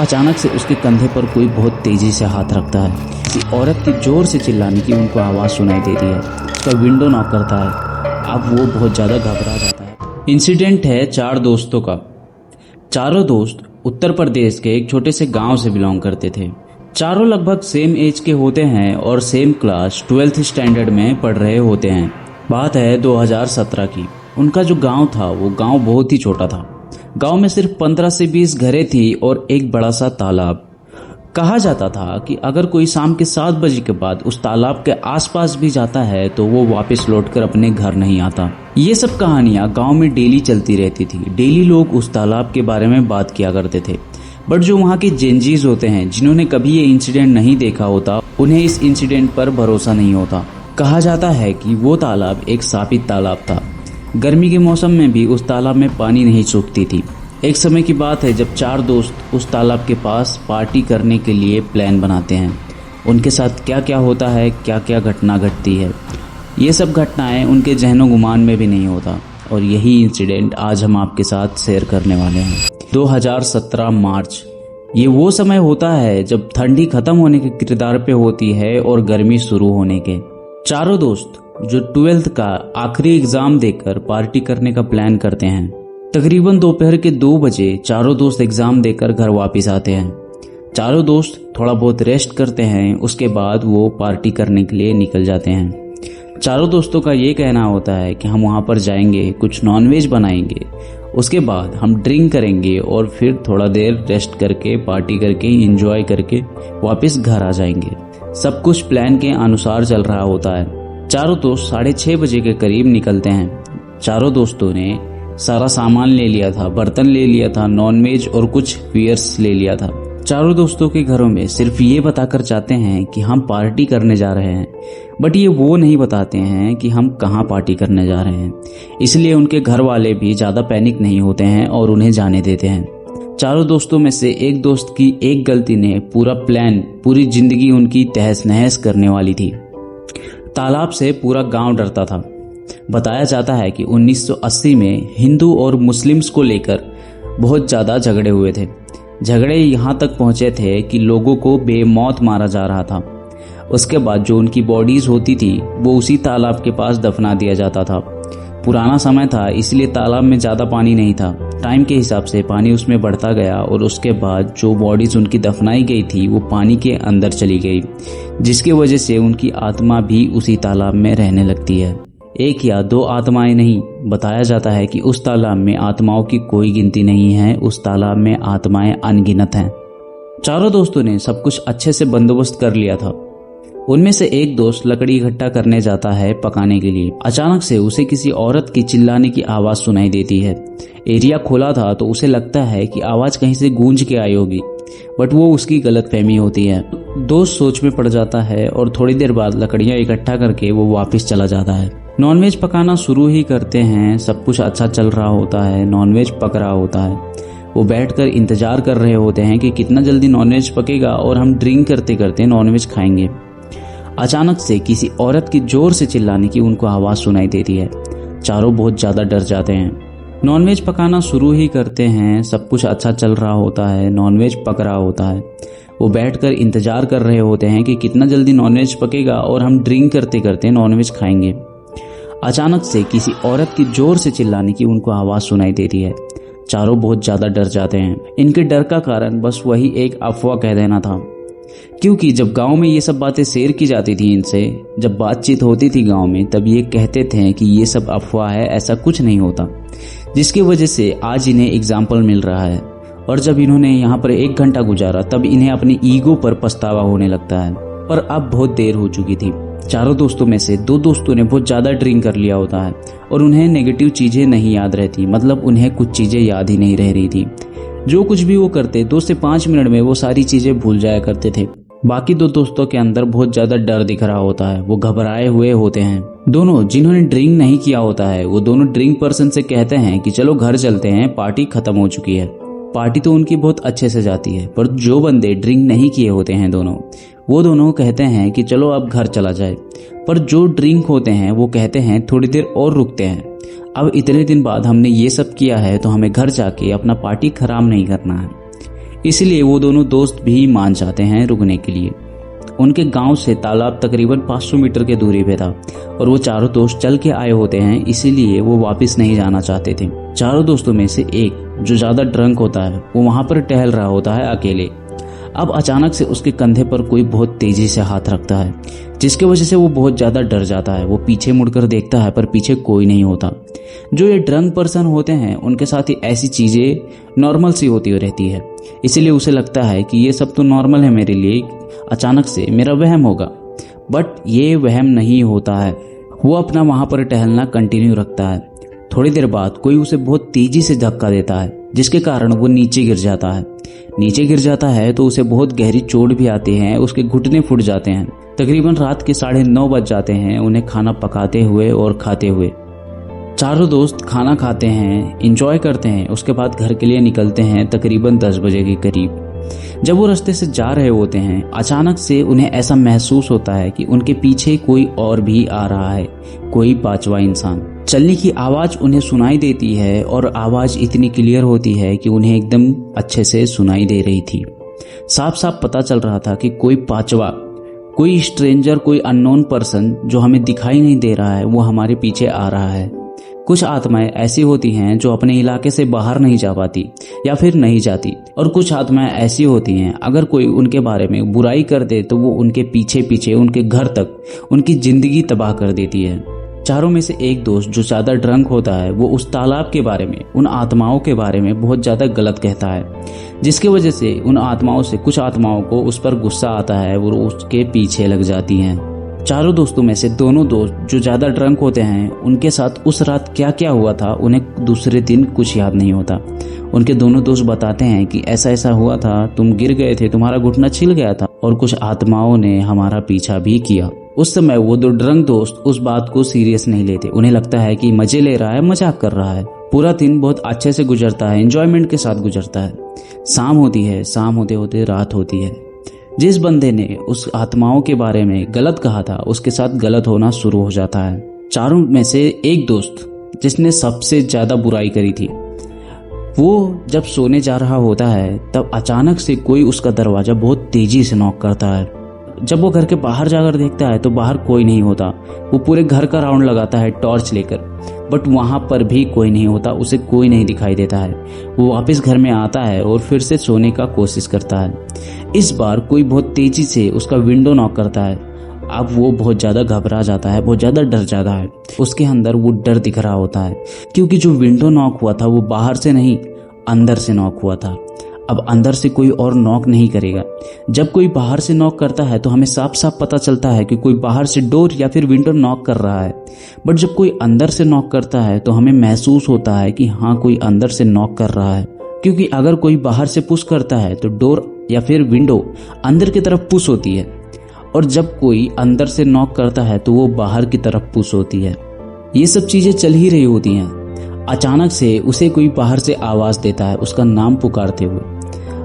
अचानक से उसके कंधे पर कोई बहुत तेजी से हाथ रखता है। कि औरत की जोर से चिल्लाने की उनको आवाज़ सुनाई देती है। उसका विंडो नॉक करता है। अब वो बहुत ज़्यादा घबरा जाता है। इंसिडेंट है 4 दोस्तों का। चारों दोस्त उत्तर प्रदेश के एक छोटे से गांव से बिलोंग करते थे। चारों लगभग सेम एज के होते हैं और सेम क्लास 12th स्टैंडर्ड में पढ़ रहे होते हैं। बात है 2017 की। उनका जो गांव था वो गांव बहुत ही छोटा था। गांव में सिर्फ 15 से 20 घरें थी और एक बड़ा सा तालाब। कहा जाता था कि अगर कोई शाम के 7 बजे के बाद उस तालाब के आसपास भी जाता है तो वो वापस लौटकर अपने घर नहीं आता। ये सब कहानियां गांव में डेली चलती रहती थी। डेली लोग उस तालाब के बारे में बात किया करते थे। बट जो वहाँ के जेनजीज होते हैं जिन्होंने कभी ये इंसिडेंट नहीं देखा होता, उन्हें इस इंसिडेंट पर भरोसा नहीं होता। कहा जाता है कि वो तालाब एक शापित तालाब था। गर्मी के मौसम में भी उस तालाब में पानी नहीं सूखती थी। एक समय की बात है जब 4 दोस्त उस तालाब के पास पार्टी करने के लिए प्लान बनाते हैं। उनके साथ क्या क्या होता है, क्या क्या घटना घटती है, ये सब घटनाएं उनके जहनो गुमान में भी नहीं होता। और यही इंसिडेंट आज हम आपके साथ शेयर करने वाले हैं। 2017 मार्च। ये वो समय होता है जब ठंडी खत्म होने के किरदार पे होती है और गर्मी शुरू होने के। चारों दोस्त जो 12th का आखिरी एग्जाम देकर पार्टी करने का प्लान करते हैं। तकरीबन दोपहर के 2 बजे चारों दोस्त एग्जाम देकर घर वापस आते हैं। चारों दोस्त थोड़ा बहुत रेस्ट करते हैं, उसके बाद वो पार्टी करने के लिए निकल जाते हैं। चारों दोस्तों का ये कहना होता है कि हम वहाँ पर जाएंगे, कुछ नॉनवेज बनाएंगे, उसके बाद हम ड्रिंक करेंगे और फिर थोड़ा देर रेस्ट करके पार्टी करके एंजॉय करके वापस घर आ जाएंगे। सब कुछ प्लान के अनुसार चल रहा होता है। चारों दोस्त 6:30 बजे के करीब निकलते हैं। चारों दोस्तों ने सारा सामान ले लिया था, बर्तन ले लिया था, नॉनवेज और कुछ बियर्स ले लिया था। चारों दोस्तों के घरों में सिर्फ ये बताकर जाते हैं कि हम पार्टी करने जा रहे हैं, बट ये वो नहीं बताते हैं कि हम कहाँ पार्टी करने जा रहे हैं। इसलिए उनके घर वाले भी ज़्यादा पैनिक नहीं होते हैं और उन्हें जाने देते हैं। चारों दोस्तों में से एक दोस्त की एक गलती ने पूरा प्लान, पूरी जिंदगी उनकी तहस नहस करने वाली थी। तालाब से पूरा गांव डरता था। बताया जाता है कि 1980 में हिंदू और मुस्लिम्स को लेकर बहुत ज़्यादा झगड़े हुए थे। झगड़े यहाँ तक पहुँचे थे कि लोगों को बेमौत मारा जा रहा था। उसके बाद जो उनकी बॉडीज होती थी वो उसी तालाब के पास दफना दिया जाता था। पुराना समय था इसलिए तालाब में ज़्यादा पानी नहीं था। टाइम के हिसाब से पानी उसमें बढ़ता गया और उसके बाद जो बॉडीज उनकी दफनाई गई थी वो पानी के अंदर चली गई, जिसकी वजह से उनकी आत्मा भी उसी तालाब में रहने लगती है। 1 या 2 आत्माएं नहीं, बताया जाता है कि उस तालाब में आत्माओं की कोई गिनती नहीं है। उस तालाब में आत्माएं अनगिनत हैं। चारों दोस्तों ने सब कुछ अच्छे से बंदोबस्त कर लिया था। उनमें से एक दोस्त लकड़ी इकट्ठा करने जाता है पकाने के लिए। अचानक से उसे किसी औरत की चिल्लाने की आवाज सुनाई देती है। एरिया खोला था तो उसे लगता है कि आवाज कहीं से गूंज के आई होगी, बट वो उसकी गलतफहमी होती है। दोस्त सोच में पड़ जाता है और थोड़ी देर बाद लकड़ियां इकट्ठा करके वो वापस चला जाता है। नॉनवेज पकाना शुरू ही करते हैं। सब कुछ अच्छा चल रहा होता है, नॉनवेज पक रहा होता है। वो बैठकर इंतजार कर रहे होते हैं कि कितना जल्दी नॉनवेज पकेगा और हम ड्रिंक करते करते नॉनवेज खाएंगे। अचानक से किसी औरत की जोर से चिल्लाने की उनको आवाज सुनाई देती है। चारों बहुत ज्यादा डर जाते हैं। नॉनवेज पकाना शुरू ही करते हैं। सब कुछ अच्छा चल रहा होता है, नॉनवेज पक रहा होता है। वो बैठकर इंतजार कर रहे होते हैं कि कितना जल्दी नॉनवेज पकेगा और हम ड्रिंक करते करते नॉनवेज खाएंगे। अचानक से किसी औरत की जोर से चिल्लाने की उनको आवाज सुनाई देती है। चारों बहुत ज्यादा डर जाते हैं। इनके डर का कारण बस वही एक अफवाह कह देना था, क्योंकि जब गांव में ये सब बातें शेयर की जाती थी इनसे, जब बातचीत होती थी गांव में, तब ये कहते थे कि ये सब अफवाह है, ऐसा कुछ नहीं होता। जिसकी वजह से आज इन्हें एग्जाम्पल मिल रहा है। और जब इन्होंने यहाँ पर 1 घंटा गुजारा तब इन्हें अपनी ईगो पर पछतावा होने लगता है। पर अब बहुत देर हो चुकी थी। चारों दोस्तों में से 2 दोस्तों ने बहुत ज्यादा ड्रिंक कर लिया होता है और उन्हें नेगेटिव चीजें नहीं याद रहती, मतलब उन्हें कुछ चीजें याद ही नहीं रह रही थी। जो कुछ भी वो करते 2 से 5 मिनट में वो सारी चीजें भूल जाया करते थे। बाकी 2 दोस्तों के अंदर बहुत ज्यादा डर दिख रहा होता है। वो घबराए हुए होते हैं। दोनों जिन्होंने ड्रिंक नहीं किया होता है वो दोनों ड्रिंक पर्सन से कहते हैं कि चलो घर चलते हैं, पार्टी खत्म हो चुकी है। पार्टी तो उनकी बहुत अच्छे से जाती है, पर जो बंदे ड्रिंक नहीं किए होते हैं वो दोनों कहते हैं कि चलो अब घर चला जाए। पर जो ड्रिंक होते हैं वो कहते हैं थोड़ी देर और रुकते हैं। अब इतने दिन बाद हमने ये सब किया है तो हमें घर जाके अपना पार्टी खराब नहीं करना है। इसलिए वो दोनों दोस्त भी मान जाते हैं रुकने के लिए। उनके गांव से तालाब तकरीबन 500 मीटर के दूरी पे था और वो चारों दोस्त चल के आए होते हैं, इसीलिए वो वापस नहीं जाना चाहते थे। चारों दोस्तों में से एक जो ज्यादा ड्रंक होता है वो वहां पर टहल रहा होता है अकेले। अब अचानक से उसके कंधे पर कोई बहुत तेजी से हाथ रखता है, जिसकी वजह से वो बहुत ज्यादा डर जाता है। वो पीछे मुड़कर देखता है पर पीछे कोई नहीं होता। जो ये ड्रंक पर्सन होते हैं उनके साथ ही ऐसी चीजें नॉर्मल सी होती रहती है, इसीलिए उसे लगता है कि ये सब तो नॉर्मल है मेरे लिए, अचानक से मेरा वहम होगा। बट ये वहम नहीं होता है। वो अपना वहां पर टहलना कंटिन्यू रखता है। थोड़ी देर बाद कोई उसे बहुत तेजी से धक्का देता है, जिसके कारण वो नीचे गिर जाता है। नीचे गिर जाता है तो उसे बहुत गहरी चोट भी आती है, उसके घुटने फूट जाते हैं। तकरीबन रात के 9:30 बज जाते हैं उन्हें खाना पकाते हुए और खाते हुए। चारों दोस्त खाना खाते हैं, एंजॉय करते हैं, उसके बाद घर के लिए निकलते हैं तकरीबन 10 बजे के करीब। जब वो रास्ते से जा रहे होते हैं, अचानक से उन्हें ऐसा महसूस होता है कि उनके पीछे कोई और भी आ रहा है, कोई पांचवा इंसान। चलने की आवाज उन्हें सुनाई देती है और आवाज इतनी क्लियर होती है कि उन्हें एकदम अच्छे से सुनाई दे रही थी। साफ साफ पता चल रहा था कि कोई पांचवा, कोई स्ट्रेंजर, कोई अननोन पर्सन जो हमें दिखाई नहीं दे रहा है वो हमारे पीछे आ रहा है। कुछ आत्माएं ऐसी होती हैं जो अपने इलाके से बाहर नहीं जा पाती या फिर नहीं जाती, और कुछ आत्माएं ऐसी होती हैं अगर कोई उनके बारे में बुराई कर दे तो वो उनके पीछे पीछे उनके घर तक उनकी जिंदगी तबाह कर देती है। चारों में से एक दोस्त जो ज्यादा ड्रंक होता है वो उस तालाब के बारे में, उन आत्माओं के बारे में बहुत ज्यादा गलत कहता है, जिसकी वजह से उन आत्माओं से कुछ आत्माओं को उस पर गुस्सा आता है, वो उसके पीछे लग जाती हैं। चारों दोस्तों में से दोनों दोस्त जो ज्यादा ड्रंक होते हैं उनके साथ उस रात क्या क्या हुआ था उन्हें दूसरे दिन कुछ याद नहीं होता। उनके दोनों दोस्त बताते हैं कि ऐसा ऐसा हुआ था, तुम गिर गए थे, तुम्हारा घुटना छिल गया था और कुछ आत्माओं ने हमारा पीछा भी किया। उस समय वो दो ड्रंक दोस्त उस बात को सीरियस नहीं लेते। उन्हें लगता है कि मजे ले रहा है, मजाक कर रहा है। पूरा दिन बहुत अच्छे से गुजरता है, एंजॉयमेंट के साथ गुजरता है। शाम होती है, शाम होते होते रात होती है। जिस बंदे ने उस आत्माओं के बारे में गलत कहा था उसके साथ गलत होना शुरू हो जाता है। चारों में से एक दोस्त जिसने सबसे ज्यादा बुराई करी थी, वो जब सोने जा रहा होता है तब अचानक से कोई उसका दरवाजा बहुत तेजी से नॉक करता है। जब वो घर के बाहर जाकर देखता है तो बाहर कोई नहीं होता। वो पूरे घर का राउंड लगाता है टॉर्च लेकर, बट वहां पर भी कोई नहीं होता, उसे कोई नहीं दिखाई देता है। वो वापस घर में आता है और फिर से सोने का कोशिश करता है। इस बार कोई बहुत तेजी से उसका विंडो नॉक करता है। अब वो बहुत ज्यादा घबरा जाता है, बहुत ज्यादा डर जाता है। उसके अंदर वो डर दिख रहा होता है, क्योंकि जो विंडो नॉक हुआ था वो बाहर से नहीं अंदर से नॉक हुआ था। अब अंदर से कोई और नॉक नहीं करेगा। जब कोई बाहर से नॉक करता है तो हमें साफ साफ पता चलता है कि कोई बाहर से डोर या फिर विंडो नॉक कर रहा है, बट जब कोई अंदर से नॉक करता है तो हमें महसूस होता है कि हाँ, कोई अंदर से नॉक कर रहा है। क्योंकि अगर कोई बाहर से पुश करता है तो डोर या फिर विंडो अंदर की तरफ पुश होती है, और जब कोई अंदर से नॉक करता है तो वो बाहर की तरफ पुश होती है। ये सब चीजें चल ही रही होती हैं। अचानक से उसे कोई बाहर से आवाज देता है, उसका नाम पुकारते हुए।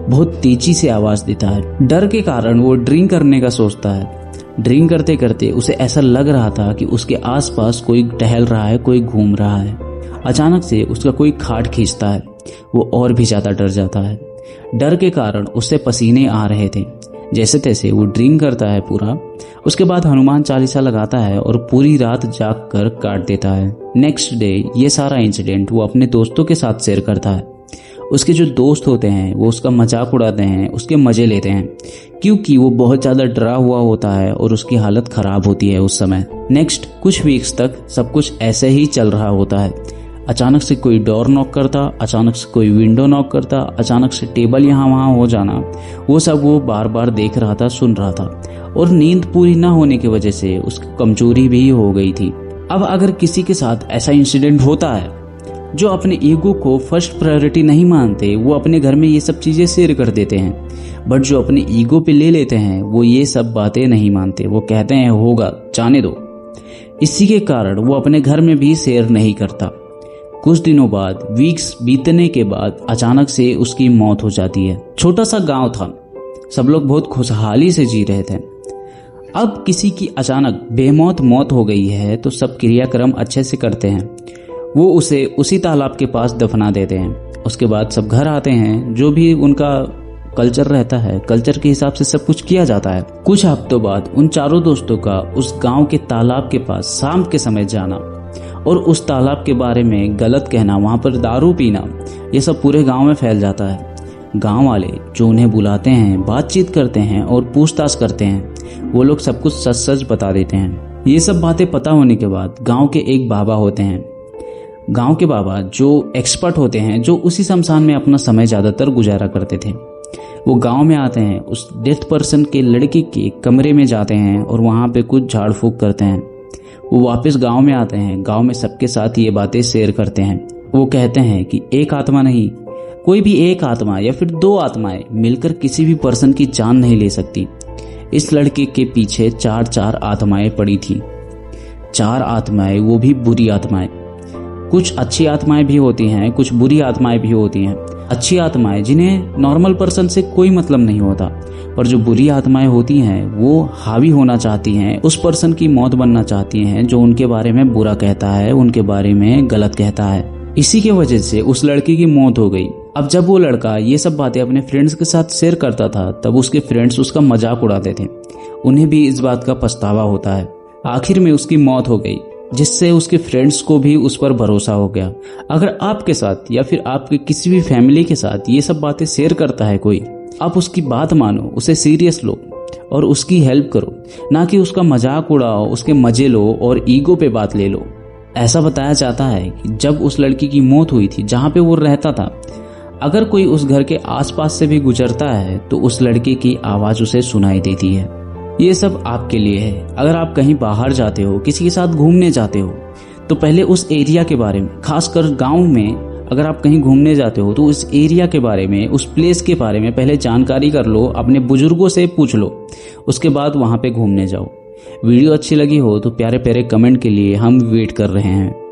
बहुत तेजी से आवाज देता है। डर के कारण वो ड्रिंक करने का सोचता है। ड्रिंक करते करते उसे ऐसा लग रहा था कि उसके आसपास कोई टहल रहा है, कोई घूम रहा है। अचानक से उसका कोई खाट खींचता है। वो और भी ज्यादा डर जाता है। डर के कारण उससे पसीने आ रहे थे। जैसे तैसे वो ड्रिंक करता है पूरा। उसके बाद हनुमान चालीसा लगाता है और पूरी रात जाग कर काट देता है। नेक्स्ट डे ये सारा इंसिडेंट वो अपने दोस्तों के साथ शेयर करता है। उसके जो दोस्त होते हैं वो उसका मजाक उड़ाते हैं, उसके मजे लेते हैं, क्योंकि वो बहुत ज्यादा डरा हुआ होता है और उसकी हालत खराब होती है उस समय। नेक्स्ट कुछ वीक्स तक सब कुछ ऐसे ही चल रहा होता है। अचानक से कोई डोर नॉक करता, अचानक से कोई विंडो नॉक करता, अचानक से टेबल यहाँ वहाँ हो जाना, वो सब वो बार बार देख रहा था, सुन रहा था, और नींद पूरी ना होने की वजह से उसकी कमजोरी भी हो गई थी। अब अगर किसी के साथ ऐसा इंसिडेंट होता है जो अपने ईगो को फर्स्ट प्रायोरिटी नहीं मानते, वो अपने घर में ये सब चीजें शेयर कर देते हैं, बट जो अपने ईगो पे ले लेते हैं वो ये सब बातें नहीं मानते। वो कहते हैं होगा, जाने दो। इसी के कारण वो अपने घर में भी शेयर नहीं करता। कुछ दिनों बाद, वीक्स बीतने के बाद अचानक से उसकी मौत हो जाती है। छोटा सा गांव था, सब लोग बहुत खुशहाली से जी रहे थे। अब किसी की अचानक बेमौत मौत हो गई है तो सब क्रियाक्रम अच्छे से करते हैं। वो उसे उसी तालाब के पास दफना देते हैं। उसके बाद सब घर आते हैं, जो भी उनका कल्चर रहता है, कल्चर के हिसाब से सब कुछ किया जाता है। कुछ हफ्तों बाद उन चारों दोस्तों का उस गांव के तालाब के पास शाम के समय जाना और उस तालाब के बारे में गलत कहना, वहां पर दारू पीना, ये सब पूरे गांव में फैल जाता है। गांव वाले जो उन्हें बुलाते हैं, बातचीत करते हैं और पूछताछ करते हैं, वो लोग सब कुछ सच सच बता देते हैं। ये सब बातें पता होने के बाद गांव के एक बाबा होते हैं। गांव के बाबा जो एक्सपर्ट होते हैं, जो उसी शमशान में अपना समय ज्यादातर गुजारा करते थे, वो गांव में आते हैं, उस डेथ पर्सन के लड़की के कमरे में जाते हैं और वहां पे कुछ झाड़ फूक करते हैं। वो वापस गांव में आते हैं, गांव में सबके साथ ये बातें शेयर करते हैं। वो कहते हैं कि एक आत्मा नहीं, कोई भी एक आत्मा या फिर 2 आत्माएं मिलकर किसी भी पर्सन की जान नहीं ले सकती। इस लड़के के पीछे 4 आत्माएं पड़ी थी। 4 आत्माएं, वो भी बुरी आत्माएं। कुछ अच्छी आत्माएं भी होती हैं, कुछ बुरी आत्माएं भी होती हैं। अच्छी आत्माएं जिन्हें नॉर्मल पर्सन से कोई मतलब नहीं होता, पर जो बुरी आत्माएं होती हैं वो हावी होना चाहती हैं, उस पर्सन की मौत बनना चाहती हैं जो उनके बारे में बुरा कहता है, उनके बारे में गलत कहता है। इसी के वजह से उस लड़की की मौत हो गई। अब जब वो लड़का ये सब बातें अपने फ्रेंड्स के साथ शेयर करता था, तब उसके फ्रेंड्स उसका मजाक उड़ाते थे। उन्हें भी इस बात का पछतावा होता है। आखिर में उसकी मौत हो गई, जिससे उसके फ्रेंड्स को भी उस पर भरोसा हो गया। अगर आपके साथ या फिर आपके किसी भी फैमिली के साथ ये सब बातें शेयर करता है कोई, आप उसकी बात मानो, उसे सीरियस लो और उसकी हेल्प करो, ना कि उसका मजाक उड़ाओ, उसके मजे लो और ईगो पे बात ले लो। ऐसा बताया जाता है कि जब उस लड़की की मौत हुई थी जहां पे वो रहता था, अगर कोई उस घर के आसपास से भी गुजरता है तो उस लड़के की आवाज उसे सुनाई देती है। ये सब आपके लिए है। अगर आप कहीं बाहर जाते हो, किसी के साथ घूमने जाते हो, तो पहले उस एरिया के बारे में, खासकर गांव में अगर आप कहीं घूमने जाते हो तो उस एरिया के बारे में, उस प्लेस के बारे में पहले जानकारी कर लो, अपने बुजुर्गों से पूछ लो, उसके बाद वहां पे घूमने जाओ। वीडियो अच्छी लगी हो तो प्यारे प्यारे कमेंट के लिए हम वेट कर रहे हैं।